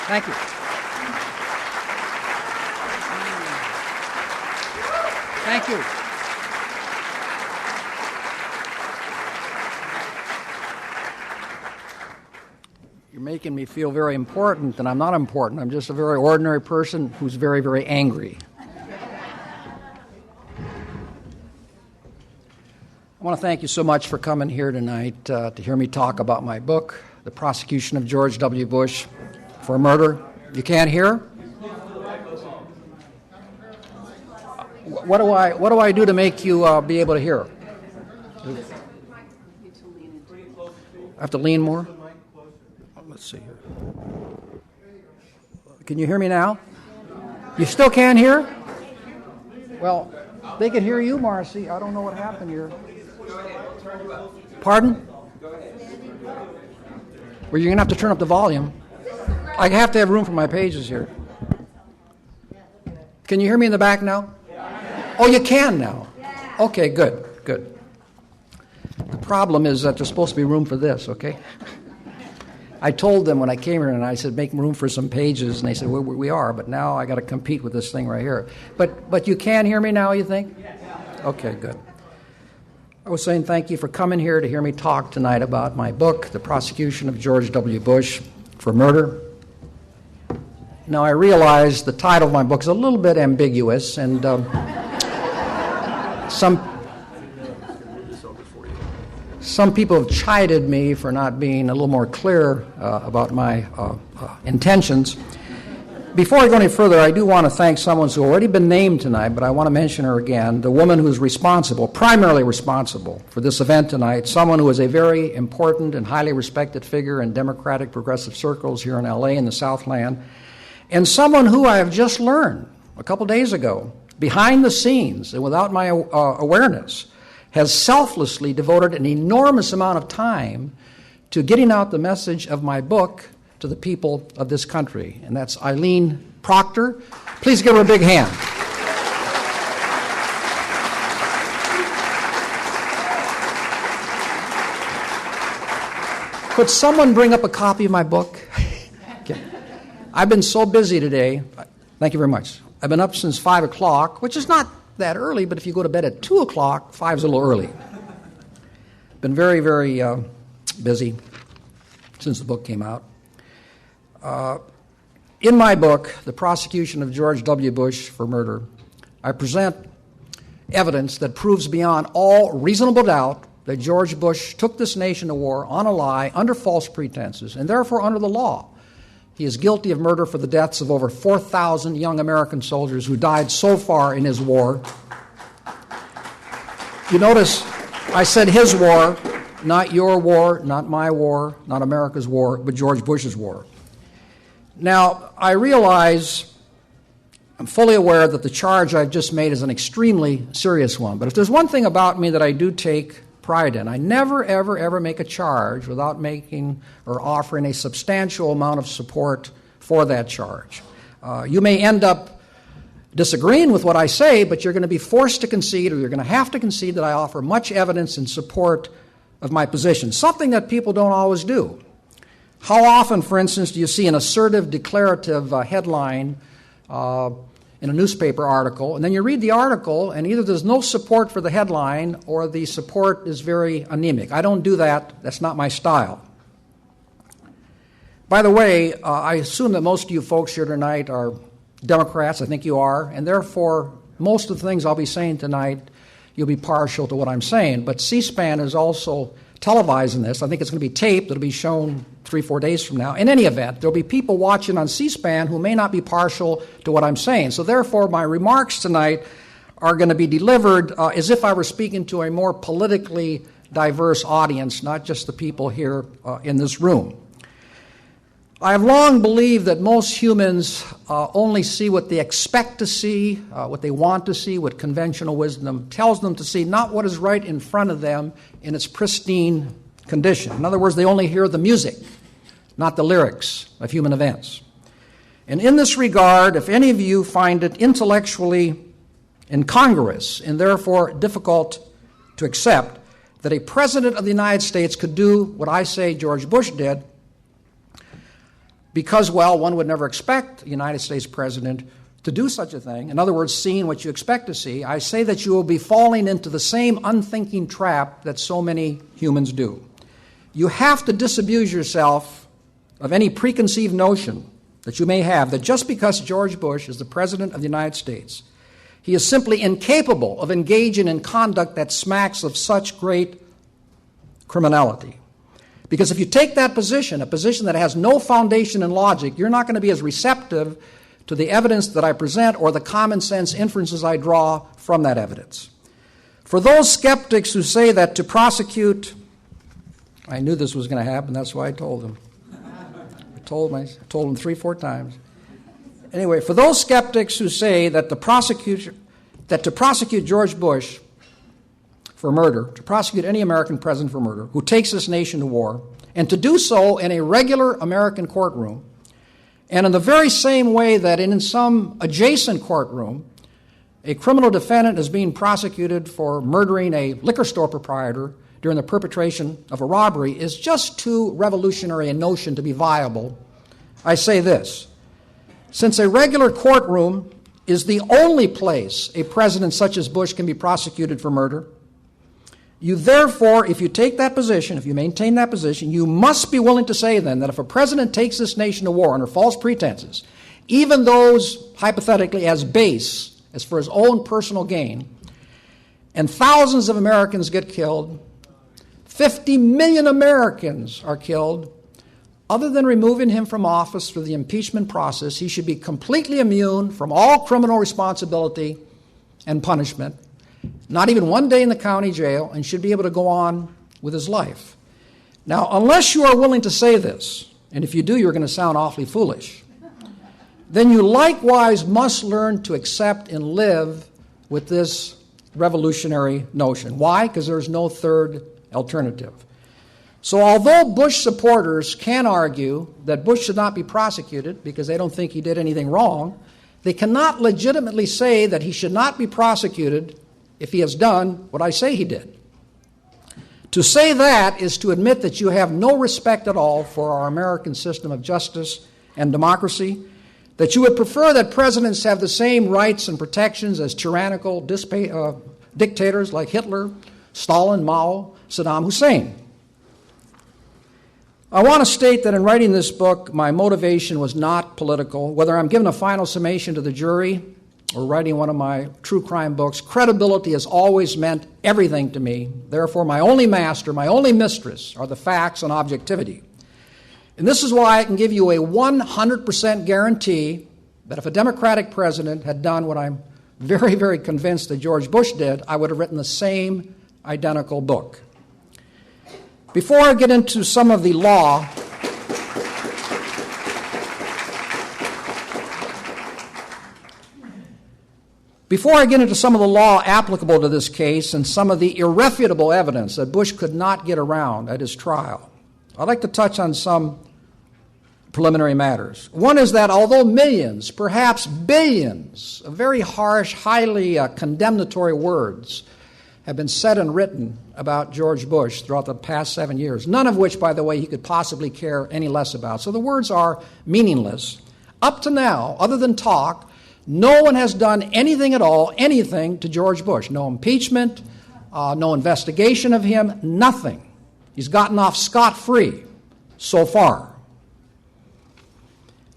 Thank you. Thank you. You're making me feel very important, and I'm not important. I'm just a very ordinary person who's very, very angry. I want to thank you so much for coming here tonight to hear me talk about my book, The Prosecution of George W. Bush for Murder. You can't hear? What do I do to make you be able to hear? I have to lean more? Let's see here. Can you hear me now? You still can't hear? Well, they can hear you, Marcy. I don't know what happened here. Pardon? Well, you're going to have to turn up the volume. I have to have room for my pages here. Can you hear me in the back now? Oh, you can now. Okay, good. The problem is that there's supposed to be room for this, okay? I told them when I came here and I said, make room for some pages, and they said, well, we are, but now I got to compete with this thing right here. But you can hear me now, you think? Okay, good. I was saying thank you for coming here to hear me talk tonight about my book, The Prosecution of George W. Bush for Murder. Now, I realize the title of my book is a little bit ambiguous, and some people have chided me for not being a little more clear about my intentions. Before I go any further, I do want to thank someone who's already been named tonight, but I want to mention her again, the woman who's primarily responsible for this event tonight, someone who is a very important and highly respected figure in Democratic progressive circles here in L.A. and the Southland, and someone who I have just learned a couple days ago, behind the scenes and without my awareness, has selflessly devoted an enormous amount of time to getting out the message of my book to the people of this country, and that's Eileen Proctor. Please give her a big hand. Could someone bring up a copy of my book? Okay. I've been so busy today. Thank you very much. I've been up since 5 o'clock, which is not that early, but if you go to bed at 2 o'clock, 5's a little early. Been very, very busy since the book came out. In my book, The Prosecution of George W. Bush for Murder, I present evidence that proves beyond all reasonable doubt that George Bush took this nation to war on a lie, under false pretenses, and therefore under the law. He is guilty of murder for the deaths of over 4,000 young American soldiers who died so far in his war. You notice I said his war, not your war, not my war, not America's war, but George Bush's war. Now, I realize, I'm fully aware that the charge I've just made is an extremely serious one. But if there's one thing about me that I do take pride in, I never, ever, ever make a charge without making or offering a substantial amount of support for that charge. You may end up disagreeing with what I say, but you're going to be forced to concede, or you're going to have to concede that I offer much evidence in support of my position, something that people don't always do. How often, for instance, do you see an assertive, declarative headline in a newspaper article, and then you read the article, and either there's no support for the headline or the support is very anemic? I don't do that. That's not my style. By the way, I assume that most of you folks here tonight are Democrats. I think you are, and therefore most of the things I'll be saying tonight, you'll be partial to what I'm saying. But C-SPAN is also televising this. I think it's going to be taped. It'll be shown 3-4 days from now. In any event, there'll be people watching on C-SPAN who may not be partial to what I'm saying. So therefore, my remarks tonight are going to be delivered as if I were speaking to a more politically diverse audience, not just the people here in this room. I have long believed that most humans only see what they expect to see, what they want to see, what conventional wisdom tells them to see, not what is right in front of them in its pristine condition. In other words, they only hear the music, not the lyrics of human events. And in this regard, if any of you find it intellectually incongruous and therefore difficult to accept that a president of the United States could do what I say George Bush did, because, well, one would never expect a United States president to do such a thing. In other words, seeing what you expect to see, I say that you will be falling into the same unthinking trap that so many humans do. You have to disabuse yourself of any preconceived notion that you may have that just because George Bush is the President of the United States, he is simply incapable of engaging in conduct that smacks of such great criminality. Because if you take that position, a position that has no foundation in logic, you're not going to be as receptive to the evidence that I present or the common sense inferences I draw from that evidence. For those skeptics who say that to prosecute, I knew this was going to happen, that's why I told them. I told them 3-4 times. Anyway, for those skeptics who say that to prosecute George Bush for murder, to prosecute any American president for murder who takes this nation to war, and to do so in a regular American courtroom, and in the very same way that in some adjacent courtroom, a criminal defendant is being prosecuted for murdering a liquor store proprietor during the perpetration of a robbery, is just too revolutionary a notion to be viable. I say this: since a regular courtroom is the only place a president such as Bush can be prosecuted for murder, you therefore, if you take that position, if you maintain that position, you must be willing to say then that if a president takes this nation to war under false pretenses, even those hypothetically as base as for his own personal gain, and thousands of Americans get killed, 50 million Americans are killed, other than removing him from office through the impeachment process, he should be completely immune from all criminal responsibility and punishment, not even one day in the county jail, and should be able to go on with his life. Now, unless you are willing to say this, and if you do, you're going to sound awfully foolish, then you likewise must learn to accept and live with this revolutionary notion. Why? Because there's no third alternative. So although Bush supporters can argue that Bush should not be prosecuted because they don't think he did anything wrong, they cannot legitimately say that he should not be prosecuted if he has done what I say he did. To say that is to admit that you have no respect at all for our American system of justice and democracy, that you would prefer that presidents have the same rights and protections as tyrannical dictators like Hitler, Stalin, Mao, Saddam Hussein. I want to state that in writing this book, my motivation was not political. Whether I'm giving a final summation to the jury or writing one of my true crime books, credibility has always meant everything to me. Therefore, my only master, my only mistress are the facts and objectivity. And this is why I can give you a 100% guarantee that if a Democratic president had done what I'm very, very convinced that George Bush did, I would have written the same identical book. Before I get into some of the law, applicable to this case and some of the irrefutable evidence that Bush could not get around at his trial, I'd like to touch on some preliminary matters. One is that although millions, perhaps billions, of very harsh, highly condemnatory words have been said and written about George Bush throughout the past 7 years, none of which, by the way, he could possibly care any less about. So the words are meaningless. Up to now, other than talk, no one has done anything at all, anything to George Bush. No impeachment, no investigation of him, nothing. He's gotten off scot-free so far.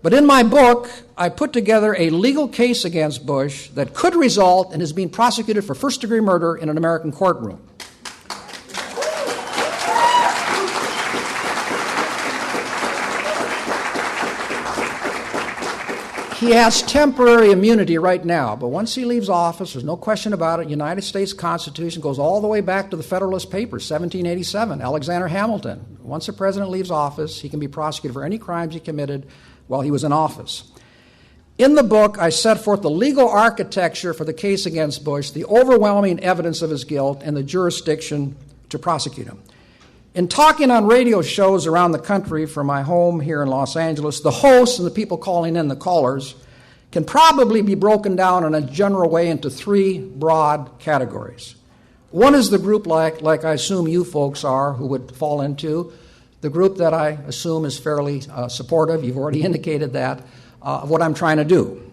But in my book, I put together a legal case against Bush that could result in his being prosecuted for first-degree murder in an American courtroom. He has temporary immunity right now, but once he leaves office, there's no question about it, the United States Constitution goes all the way back to the Federalist Papers, 1787, Alexander Hamilton. Once a president leaves office, he can be prosecuted for any crimes he committed while he was in office. In the book, I set forth the legal architecture for the case against Bush, the overwhelming evidence of his guilt, and the jurisdiction to prosecute him. In talking on radio shows around the country from my home here in Los Angeles, the hosts and the people calling in, the callers, can probably be broken down in a general way into three broad categories. One is the group like I assume you folks are, who would fall into, the group that I assume is fairly supportive, you've already indicated that, of what I'm trying to do.